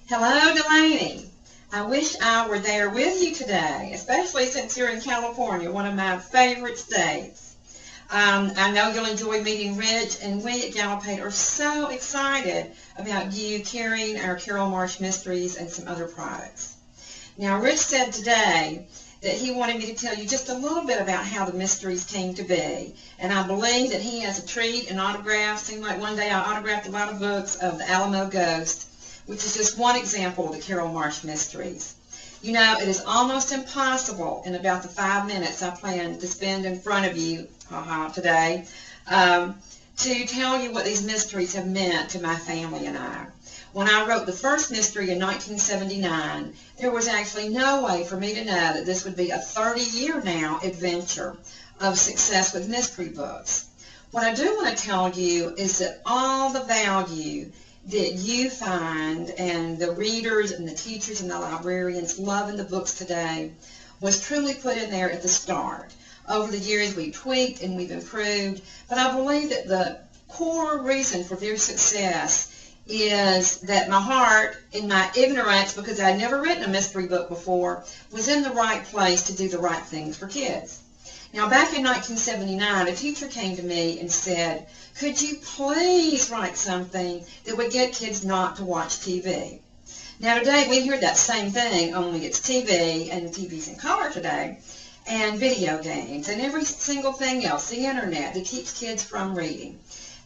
Hello, Delaney. I wish I were there with you today, especially since you're in California, one of my favorite states. I know you'll enjoy meeting Rich, and we at Gallopade are so excited about you carrying our Carole Marsh mysteries and some other products. Now, Rich said today that he wanted me to tell you just a little bit about how the mysteries came to be, and I believe that he has a treat and autograph. Seemed like one day I autographed a lot of books of the Alamo Ghost, which is just one example of the Carole Marsh mysteries. You know, it is almost impossible in about the 5 minutes I plan to spend in front of you today to tell you what these mysteries have meant to my family and I. When I wrote the first mystery in 1979, there was actually no way for me to know that this would be a 30-year now adventure of success with mystery books. What I do want to tell you is that all the value that you find and the readers and the teachers and the librarians love in the books today was truly put in there at the start. Over the years we've tweaked and we've improved, but I believe that the core reason for their success is that my heart, in my ignorance, because I'd never written a mystery book before, was in the right place to do the right things for kids. Now, back in 1979, a teacher came to me and said, could you please write something that would get kids not to watch TV? Now, today we hear that same thing, only it's TV, and TV's in color today, and video games, and every single thing else, the internet, that keeps kids from reading.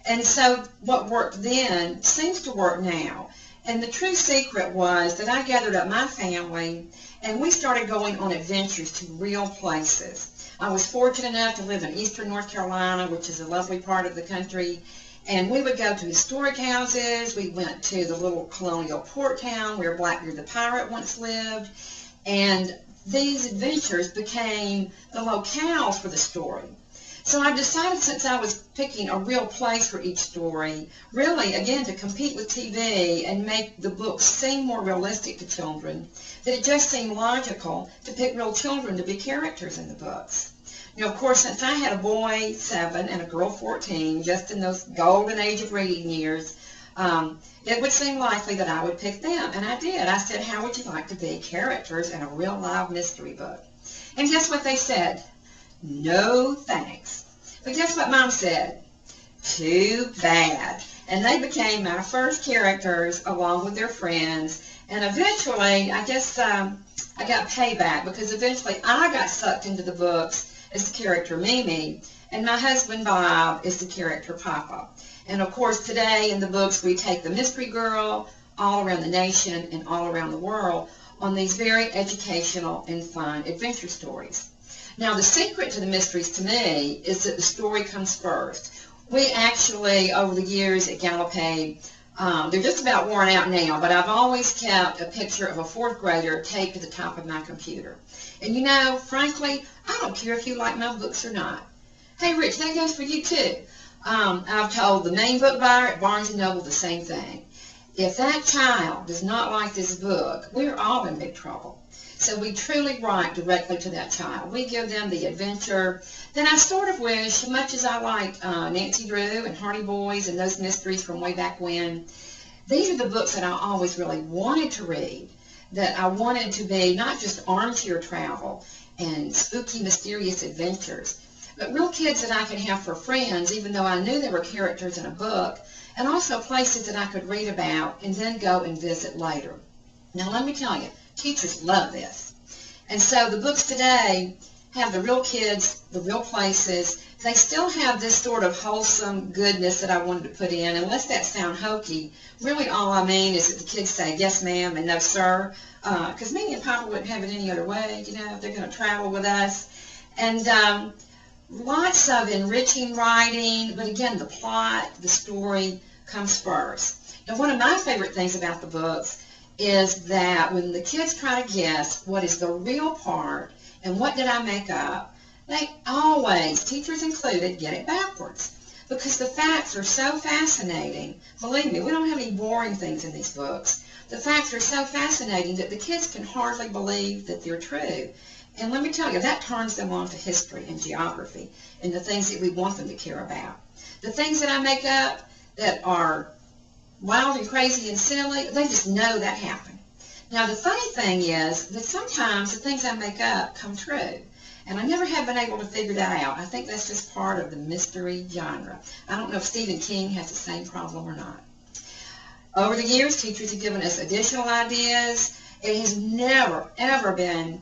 And so what worked then seems to work now. And the true secret was that I gathered up my family, and we started going on adventures to real places. I was fortunate enough to live in eastern North Carolina, which is a lovely part of the country, and we would go to historic houses. We went to the little colonial port town where Blackbeard the pirate once lived, and these adventures became the locales for the story. So I decided, since I was picking a real place for each story, really, again, to compete with TV and make the books seem more realistic to children, that it just seemed logical to pick real children to be characters in the books. Now, of course, since I had a boy 7 and a girl 14, just in those golden age of reading years, it would seem likely that I would pick them, and I did. I said, how would you like to be characters in a real live mystery book? And guess what they said? No thanks. But guess what Mom said? Too bad. And they became my first characters along with their friends. And eventually, I guess I got payback, because eventually I got sucked into the books as the character Mimi, and my husband Bob is the character Papa. And of course today in the books we take the mystery girl all around the nation and all around the world on these very educational and fun adventure stories. Now, the secret to the mysteries to me is that the story comes first. We actually, over the years at Gallopade, they're just about worn out now, but I've always kept a picture of a 4th grader taped to the top of my computer. And you know, frankly, I don't care if you like my books or not. Hey, Rich, that goes for you too. I've told the main book buyer at Barnes & Noble the same thing. If that child does not like this book, we're all in big trouble. So we truly write directly to that child. We give them the adventure. Then I sort of wish, much as I liked Nancy Drew and Hardy Boys and those mysteries from way back when, these are the books that I always really wanted to read, that I wanted to be not just armchair travel and spooky, mysterious adventures, but real kids that I could have for friends, even though I knew they were characters in a book, and also places that I could read about and then go and visit later. Now, let me tell you, teachers love this. And so the books today have the real kids, the real places. They still have this sort of wholesome goodness that I wanted to put in. Unless that sounds hokey, really all I mean is that the kids say yes, ma'am, and no, sir. Because me and Papa wouldn't have it any other way, you know, if they're going to travel with us. And lots of enriching writing, but again, the plot, the story comes first. Now, one of my favorite things about the books is that when the kids try to guess what is the real part and what did I make up, they always, teachers included, get it backwards. Because the facts are so fascinating. Believe me, we don't have any boring things in these books. The facts are so fascinating that the kids can hardly believe that they're true. And let me tell you, that turns them on to history and geography and the things that we want them to care about. The things that I make up that are wild and crazy and silly. They just know that happened. Now, the funny thing is that sometimes the things I make up come true. And I never have been able to figure that out. I think that's just part of the mystery genre. I don't know if Stephen King has the same problem or not. Over the years, teachers have given us additional ideas. It has never, ever been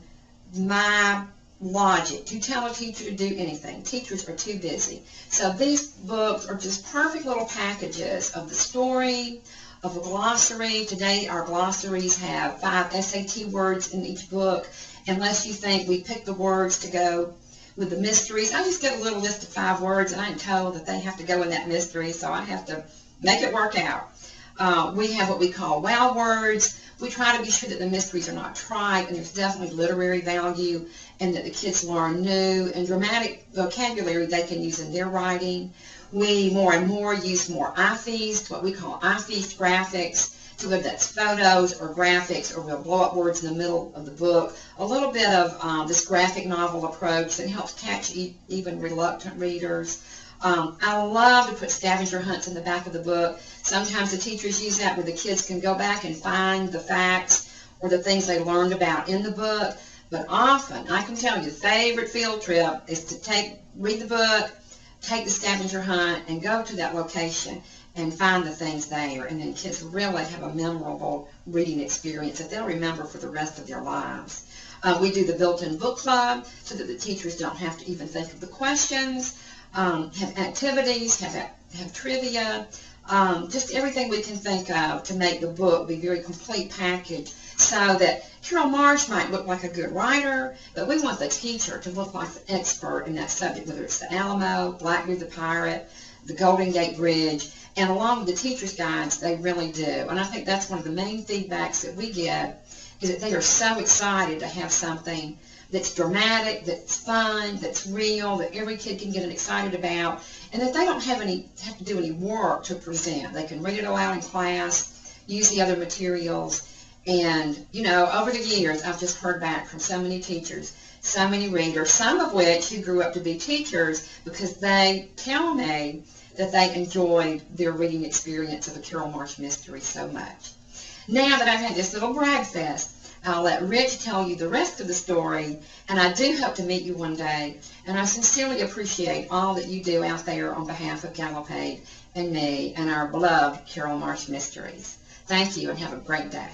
my logic to tell a teacher to do anything. Teachers are too busy. So these books are just perfect little packages of the story, of a glossary. Today our glossaries have 5 SAT words in each book. Unless you think we pick the words to go with the mysteries. I just get a little list of 5 words, and I'm told that they have to go in that mystery, so I have to make it work out. We have what we call wow words. We try to be sure that the mysteries are not trite, and there's definitely literary value, and that the kids learn new and dramatic vocabulary they can use in their writing. We more and more use more iFeast, what we call iFeast graphics, so whether that's photos or graphics, or we'll blow up words in the middle of the book. A little bit of this graphic novel approach that helps catch even reluctant readers. I love to put scavenger hunts in the back of the book. Sometimes the teachers use that where the kids can go back and find the facts or the things they learned about in the book. But often, I can tell you, the favorite field trip is to read the book, take the scavenger hunt, and go to that location and find the things there. And then kids really have a memorable reading experience that they'll remember for the rest of their lives. We do the built-in book club so that the teachers don't have to even think of the questions, have activities, have trivia, just everything we can think of to make the book be a very complete package, so that Carole Marsh might look like a good writer, but we want the teacher to look like the expert in that subject, whether it's the Alamo, Blackbeard the Pirate, the Golden Gate Bridge, and along with the teacher's guides, they really do. And I think that's one of the main feedbacks that we get, is that they are so excited to have something that's dramatic, that's fun, that's real, that every kid can get excited about, and that they don't have to do any work to present. They can read it aloud in class, use the other materials, and, you know, over the years, I've just heard back from so many teachers, so many readers, some of which who grew up to be teachers because they tell me that they enjoyed their reading experience of a Carole Marsh mystery so much. Now that I've had this little brag fest, I'll let Rich tell you the rest of the story, and I do hope to meet you one day, and I sincerely appreciate all that you do out there on behalf of Gallopade and me and our beloved Carole Marsh mysteries. Thank you, and have a great day.